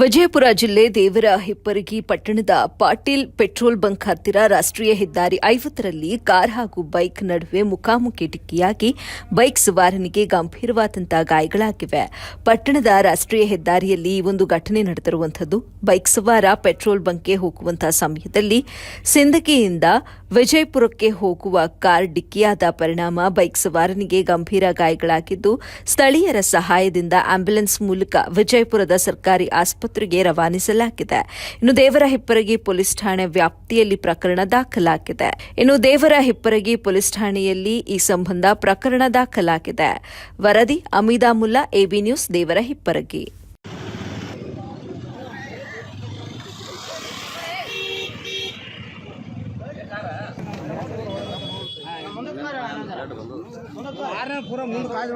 ವಿಜಯಪುರ ಜಿಲ್ಲೆ ದೇವರ ಹಿಪ್ಪರಗಿ ಪಟ್ಟಣದ ಪಾಟೀಲ್ ಪೆಟ್ರೋಲ್ ಬಂಕ್ ಹತ್ತಿರ ರಾಷ್ಟ್ರೀಯ ಹೆದ್ದಾರಿ 50ರಲ್ಲಿ ಕಾರ್ ಹಾಗೂ ಬೈಕ್ ನಡುವೆ ಮುಖಾಮುಖಿ ಡಿಕ್ಕಿಯಾಗಿ ಬೈಕ್ ಸವಾರನಿಗೆ ಗಂಭೀರವಾದಂತಹ ಗಾಯಗಳಾಗಿವೆ. ಪಟ್ಟಣದ ರಾಷ್ಟ್ರೀಯ ಹೆದ್ದಾರಿಯಲ್ಲಿ ಈ ಒಂದು ಘಟನೆ ನಡೆದಿರುವಂಥದ್ದು. ಬೈಕ್ ಸವಾರ ಪೆಟ್ರೋಲ್ ಬಂಕ್ಗೆ ಹೋಗುವಂತಹ ಸಮಯದಲ್ಲಿ ಸಿಂದಗಿಯಿಂದ ವಿಜಯಪುರಕ್ಕೆ ಹೋಗುವ ಕಾರ್ ಡಿಕ್ಕಿಯಾದ ಪರಿಣಾಮ ಬೈಕ್ ಸವಾರನಿಗೆ ಗಂಭೀರ ಗಾಯಗಳಾಗಿದ್ದು, ಸ್ಥಳೀಯರ ಸಹಾಯದಿಂದ ಆಂಬ್ಯುಲೆನ್ಸ್ ಮೂಲಕ ವಿಜಯಪುರದ ಸರ್ಕಾರಿ ಆಸ್ಪತ್ರೆಗೆ ರವಾನಿಸಲಾಗಿದೆ. ಇನ್ನು ದೇವರ ಹಿಪ್ಪರಗಿ ಪೊಲೀಸ್ ಠಾಣೆ ವ್ಯಾಪ್ತಿಯಲ್ಲಿ ಪ್ರಕರಣ ದಾಖಲಾಗಿದೆ. ಈ ಸಂಬಂಧ ಪ್ರಕರಣ ದಾಖಲಾಗಿದೆ. ವರದಿ ಅಮೀದಾಮುಲ್ಲಾ, ಎಬಿ ನ್ಯೂಸ್, ದೇವರ ಹಿಪ್ಪರಗಿ. पूरा मुंड काज